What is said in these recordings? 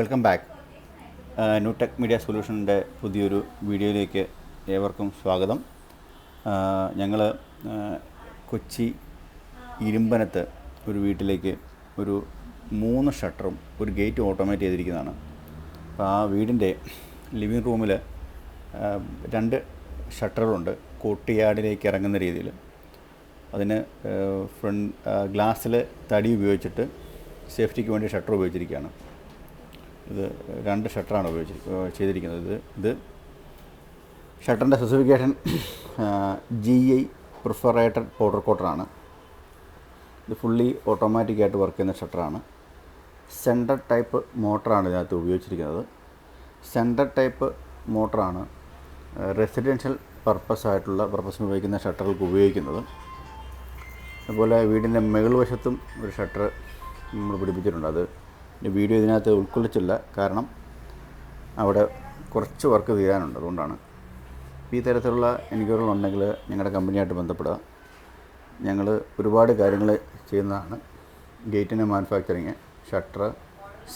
Welcome back. New tech media സൊല്യൂഷൻ്റെ പുതിയൊരു വീഡിയോയിലേക്ക് ഏവർക്കും സ്വാഗതം. ഞങ്ങൾ കൊച്ചി ഇരുമ്പനത്ത് ഒരു വീട്ടിലേക്ക് ഒരു 3 ഷട്ടറും ഒരു ഗേറ്റും ഓട്ടോമേറ്റ് ചെയ്തിരിക്കുന്നതാണ്. അപ്പോൾ ആ വീടിൻ്റെ ലിവിങ് റൂമിൽ 2 ഷട്ടറുകളുണ്ട് കോർട്ട്യാർഡിലേക്ക് ഇറങ്ങുന്ന രീതിയിൽ. അതിന് ഗ്ലാസ്സിൽ തടി ഉപയോഗിച്ചിട്ട് സേഫ്റ്റിക്ക് വേണ്ടി ഷട്ടർ ഉപയോഗിച്ചിരിക്കുകയാണ്. ഇത് 2 ഷട്ടറാണ് ചെയ്തിരിക്കുന്നത്. ഇത് ഷട്ടറിൻ്റെ സ്പെസിഫിക്കേഷൻ GI പെർഫറേറ്റഡ് പൗഡർ കോട്ടറാണ്. ഇത് ഫുള്ളി ഓട്ടോമാറ്റിക്കായിട്ട് വർക്ക് ചെയ്യുന്ന ഷട്ടറാണ്. സെൻറ്റർ ടൈപ്പ് മോട്ടറാണ് ഇതിനകത്ത് ഉപയോഗിച്ചിരിക്കുന്നത്. സെൻറ്റർ ടൈപ്പ് മോട്ടറാണ് റെസിഡൻഷ്യൽ പർപ്പസിന് ഉപയോഗിക്കുന്ന ഷട്ടറുകൾക്ക് ഉപയോഗിക്കുന്നത്. അതുപോലെ വീടിൻ്റെ മുകൾ വശത്തും ഒരു ഷട്ടർ നമ്മൾ പിടിപ്പിച്ചിട്ടുണ്ട്. അത് വീഡിയോ ഇതിനകത്ത് ഉൾക്കൊള്ളിച്ചില്ല, കാരണം അവിടെ കുറച്ച് വർക്ക് ചെയ്യാനുണ്ട്. അതുകൊണ്ടാണ്. ഈ തരത്തിലുള്ള എൻക്വയറികളുണ്ടെങ്കിൽ ഞങ്ങളുടെ കമ്പനിയായിട്ട് ബന്ധപ്പെടുക. ഞങ്ങൾ ഒരുപാട് കാര്യങ്ങൾ ചെയ്യുന്നതാണ്. ഗേറ്റിൻ്റെ മാനുഫാക്ചറിങ്, ഷട്ടർ,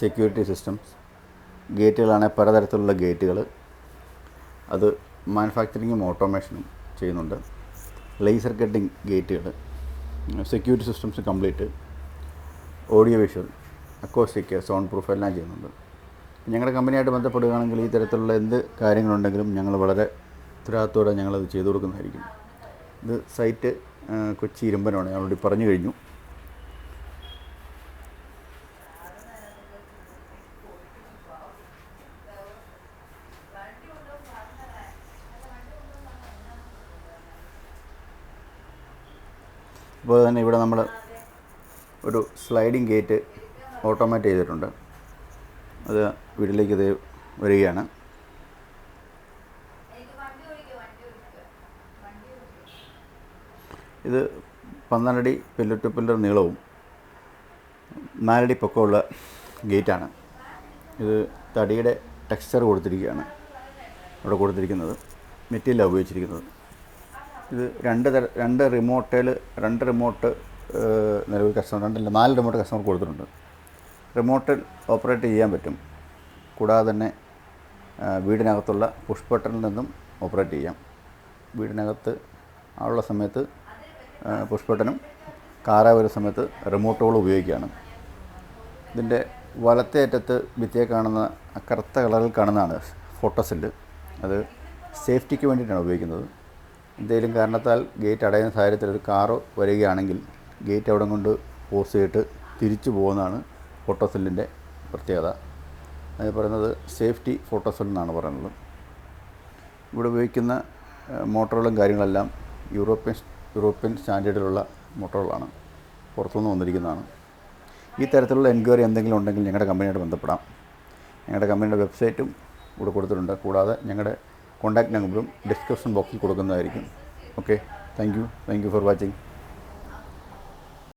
സെക്യൂരിറ്റി സിസ്റ്റംസ്, ഗേറ്റുകളാണെങ്കിൽ പലതരത്തിലുള്ള ഗേറ്റുകൾ, അത് മാനുഫാക്ചറിങ്ങും ഓട്ടോമേഷനും ചെയ്യുന്നുണ്ട്. ലേസർ കട്ടിങ് ഗേറ്റുകൾ, security systems complete, audio visual, acoustic, sound proof എല്ലാം ചെയ്യുന്നുണ്ട്. ഞങ്ങളുടെ കമ്പനിയായിട്ട് ബന്ധപ്പെടുകയാണെങ്കിൽ ഈ തരത്തിലുള്ള എന്ത് കാര്യങ്ങളുണ്ടെങ്കിലും ഞങ്ങൾ വളരെ ഉത്തരവാദിത്തോടെ ഞങ്ങളത് ചെയ്തു കൊടുക്കുന്നതായിരിക്കും. ഇത് സൈറ്റ് കൊച്ചി ഇരുമ്പനാണ്, ഞാൻ ഓൾറെഡി പറഞ്ഞു കഴിഞ്ഞു. അപ്പോൾ തന്നെ ഇവിടെ നമ്മൾ ഒരു സ്ലൈഡിങ് ഗേറ്റ് ഓട്ടോമേറ്റ് ചെയ്തിട്ടുണ്ട്. അത് വീട്ടിലേക്ക് ഇത് വരികയാണ്. ഇത് 12 അടി പില്ലർ ടു പില്ലർ നീളവും 4 അടി പൊക്കമുള്ള ഗേറ്റാണ്. ഇത് തടിയുടെ ടെക്സ്ചർ കൊടുത്തിരിക്കുകയാണ് ഇവിടെ കൊടുത്തിരിക്കുന്നത്. മെറ്റീരിയലാണ് ഉപയോഗിച്ചിരിക്കുന്നത്. ഇത് 2 റിമോട്ട് നിലവിൽ കസ്റ്റമർ 4 റിമോട്ട് കസ്റ്റമർ കൊടുത്തിട്ടുണ്ട്. റിമോട്ടിൽ ഓപ്പറേറ്റ് ചെയ്യാൻ പറ്റും. കൂടാതെ തന്നെ വീടിനകത്തുള്ള പുഷ് ബട്ടണിൽ നിന്നും ഓപ്പറേറ്റ് ചെയ്യാം. വീടിനകത്ത് ആളുള്ള സമയത്ത് പുഷ് ബട്ടണും, കാറായി വരുന്ന സമയത്ത് റിമോട്ടുകളും ഉപയോഗിക്കുകയാണ്. ഇതിൻ്റെ വലത്തേ അറ്റത്ത് ഭിത്തിയെ കാണുന്ന കറുത്ത കളറിൽ കാണുന്നതാണ് ഫോട്ടോസില്ല്. അത് സേഫ്റ്റിക്ക് വേണ്ടിയിട്ടാണ് ഉപയോഗിക്കുന്നത്. എന്തെങ്കിലും കാരണത്താൽ ഗേറ്റ് അടയുന്ന സാഹചര്യത്തിൽ ഒരു കാറ് വരികയാണെങ്കിൽ ഗേറ്റ് അവിടെ കൊണ്ട് പോസ് ചെയ്തിട്ട് തിരിച്ചു പോകുന്നതാണ് ഫോട്ടോസെല്ലിൻ്റെ പ്രത്യേകത. അത് പറയുന്നത് സേഫ്റ്റി ഫോട്ടോസെൽ എന്നാണ് പറയുന്നത്. ഇവിടെ ഉപയോഗിക്കുന്ന മോട്ടറുകളും കാര്യങ്ങളെല്ലാം യൂറോപ്യൻ സ്റ്റാൻഡേർഡിലുള്ള മോട്ടറുകളാണ്, പുറത്തുനിന്ന് വന്നിരിക്കുന്നതാണ്. ഈ തരത്തിലുള്ള എൻക്വയറി എന്തെങ്കിലും ഉണ്ടെങ്കിൽ ഞങ്ങളുടെ കമ്പനിയായിട്ട് ബന്ധപ്പെടാം. ഞങ്ങളുടെ കമ്പനിയുടെ വെബ്സൈറ്റും ഇവിടെ കൊടുത്തിട്ടുണ്ട്. കൂടാതെ ഞങ്ങളുടെ കോൺടാക്റ്റ് നമ്പറും ഡിസ്ക്രിപ്ഷൻ ബോക്സിൽ കൊടുക്കുന്നതായിരിക്കും. Okay, thank you for watching.